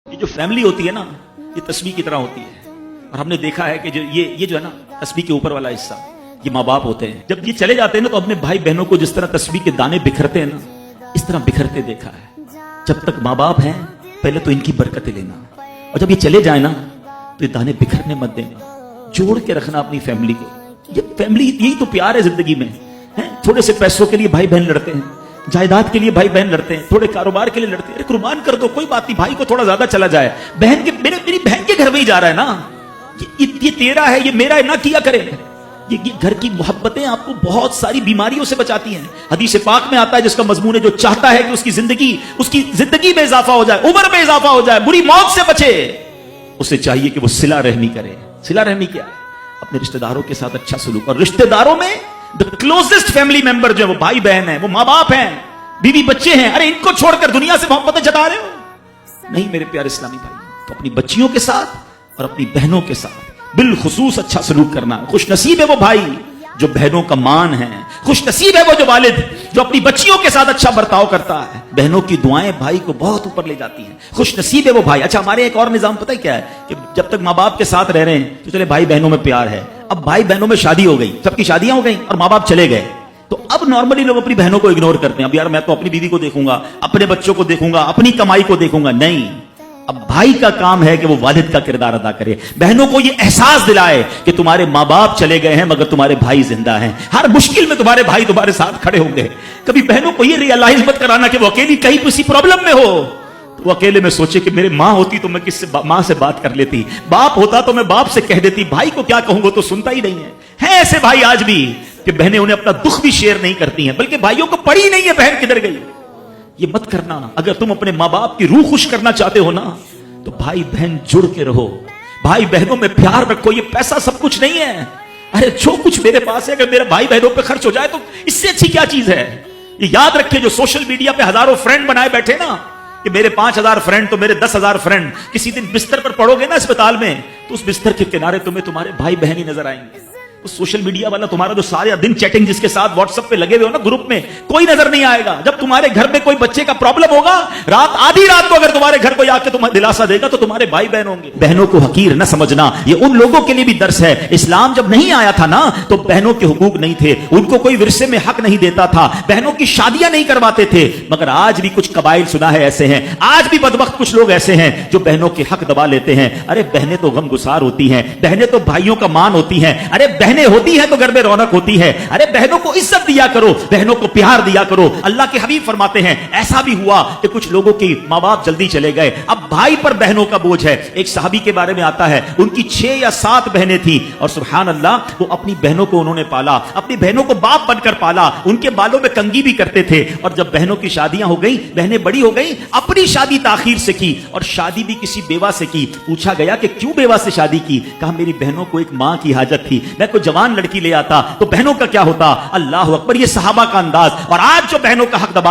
یہ جو فیملی ہوتی ہے نا یہ تسبیح کی طرح ہوتی ہے، اور ہم نے دیکھا ہے کہ یہ جو ہے نا تسبیح کے اوپر والا حصہ یہ ماں باپ ہوتے ہیں. جب یہ چلے جاتے ہیں نا تو اپنے بھائی بہنوں کو جس طرح تسبیح کے دانے بکھرتے ہیں نا اس طرح بکھرتے دیکھا ہے. جب تک ماں باپ ہیں پہلے تو ان کی برکتیں لینا، اور جب یہ چلے جائیں نا تو یہ دانے بکھرنے مت دینا، جوڑ کے رکھنا اپنی فیملی کو. یہ فیملی یہی تو پیار ہے زندگی میں. تھوڑے سے پیسوں کے لیے بھائی بہن لڑتے ہیں، جائیداد کے لیے بھائی بہن لڑتے ہیں، تھوڑے کاروبار کے لیے لڑتے ہیں. قربان کر دو کوئی بات نہیں، بھائی کو تھوڑا زیادہ چلا جائے، بہن کے میری بہن کے گھر میں ہی جا رہا ہے نا، یہ تیرا ہے یہ میرا ہے نہ کیا کرے. یہ گھر کی محبتیں آپ کو بہت ساری بیماریوں سے بچاتی ہیں. حدیث پاک میں آتا ہے جس کا مضمون ہے جو چاہتا ہے کہ اس کی زندگی میں اضافہ ہو جائے، عمر میں اضافہ ہو جائے، بری موت سے بچے، اسے چاہیے کہ وہ صلہ رحمی کرے. صلہ رحمی کیا ہے؟ اپنے رشتہ داروں کے ساتھ اچھا سلوک. اور رشتہ داروں میں کلوزسٹ فیملی ممبر جو ہے وہ بھائی بہن ہیں، وہ ماں باپ ہیں، بیوی بچے ہیں. ارے ان کو چھوڑ کر دنیا سے محبتیں جتا رہے ہو؟ نہیں میرے پیارے اسلامی بھائی. تو اپنی بچیوں کے ساتھ اور اپنی بہنوں کے ساتھ بالخصوص اچھا سلوک کرنا. خوش نصیب ہے وہ بھائی جو بہنوں کا مان ہے، خوش نصیب ہے وہ جو والد جو اپنی بچیوں کے ساتھ اچھا برتاؤ کرتا ہے. بہنوں کی دعائیں بھائی کو بہت اوپر لے جاتی ہیں. خوش نصیب ہے وہ بھائی. اچھا ہمارے ایک اور نظام پتہ ہے کیا ہے کہ جب تک ماں باپ کے ساتھ رہ رہے ہیں تو چلے بھائی بہنوں میں پیار ہے. اب بھائی بہنوں میں شادی ہو گئی، سب کی شادیاں ہو گئی اور ماں باپ چلے گئے، تو اب نارملی لوگ اپنی بہنوں کو اگنور کرتے ہیں. اب یار میں تو اپنی بیوی کو دیکھوں گا، اپنے بچوں کو دیکھوں گا، اپنی کمائی کو دیکھوں گا. نہیں، اب بھائی کا کام ہے کہ وہ والد کا کردار ادا کرے، بہنوں کو یہ احساس دلائے کہ تمہارے ماں باپ چلے گئے ہیں مگر تمہارے بھائی زندہ ہیں، ہر مشکل میں تمہارے بھائی تمہارے ساتھ کھڑے ہوں گے. کبھی بہنوں کو یہ ریئلائز مت کرانا کہ وہ اکیلی کہیں کسی پرابلم میں ہو، وہ اکیلے میں سوچے کہ میرے ماں ہوتی تو میں کس سے ماں سے بات کر لیتی، باپ ہوتا تو میں باپ سے کہہ دیتی، بھائی کو کیا کہوں گا تو سنتا ہی نہیں ہے. ہیں ایسے بھائی آج بھی کہ بہنیں انہیں اپنا دکھ بھی شیئر نہیں کرتی ہیں، بلکہ بھائیوں کو پڑی نہیں ہے بہن کدھر گئی. یہ مت کرنا. اگر تم اپنے ماں باپ کی روح خوش کرنا چاہتے ہو نا تو بھائی بہن جڑ کے رہو، بھائی بہنوں میں پیار رکھو. یہ پیسہ سب کچھ نہیں ہے. ارے جو کچھ میرے پاس ہے اگر میرے بھائی بہنوں پہ خرچ ہو جائے تو اس سے اچھی کیا چیز ہے. یہ یاد رکھے جو سوشل میڈیا پہ ہزاروں فرینڈ بنائے بیٹھے نا کہ میرے 5000 فرینڈ تو میرے 10,000 فرینڈ، کسی دن بستر پر پڑو گے نا اسپتال میں تو اس بستر کے کنارے تمہیں تمہارے بھائی بہن ہی نظر آئیں گے. اس سوشل میڈیا والا تمہارا جو سارے دن چیٹنگ جس کے ساتھ واٹس ایپ پہ لگے ہوئے ہو نا گروپ میں، کوئی نظر نہیں آئے گا. جب تمہارے گھر میں کوئی بچے کا پرابلم ہوگا رات آدھی رات کو اگر تمہارے گھر کوئی آ کے تمہیں دلاسا دے گا تو تمہارے بھائی بہن ہوں گے. بہنوں کو حقیر نہ سمجھنا، یہ ان لوگوں کے لیے بھی درس ہے. اسلام جب نہیں آیا تھا نا تو بہنوں کے حقوق نہیں تھے، ان کو کوئی ورثے میں حق نہیں دیتا تھا، بہنوں کی شادیاں نہیں کرواتے تھے. مگر آج بھی کچھ قبائل سنا ہے ایسے ہیں، آج بھی بدبخت کچھ لوگ ایسے ہیں جو بہنوں کے حق دبا لیتے ہیں. ارے بہنیں تو غم گسار ہوتی ہیں، بہنیں تو بھائیوں کا مان ہوتی ہیں. ارے بہنیں ہوتی ہیں تو گھر میں رونق ہوتی ہے. ارے بہنوں کو عزت دیا کرو، بہنوں کو پیار دیا کرو. اللہ کے حبیب فرماتے ہیں ایسا بھی ہوا کہ کچھ لوگوں کی ماں باپ جلدی چلے گئے، اب بھائی پر بہنوں کا بوجھ ہے. ایک صحابی کے بارے میں آتا ہے ان کی 6 یا 7 بہنیں تھیں اور سبحان اللہ وہ اپنی بہنوں کو انہوں نے پالا، اپنی بہنوں کو باپ بن کر پالا، ان کے بالوں میں کنگھی بھی کرتے تھے. اور جب بہنوں کی شادیاں ہو گئی، بہنیں بڑی ہو گئی، اپنی شادی تاخیر سے کی اور شادی بھی کسی بیوہ سے کی. پوچھا گیا کہ کیوں بیوہ سے شادی کی؟ کہا میری بہنوں کو ایک ماں کی حاجت تھی، میں کوئی جوان لڑکی لے آتا تو بہنوں کا کیا ہوتا. اللہ اکبر، یہ صحابہ کا انداز. اور آج جو بہنوں کا حق دبا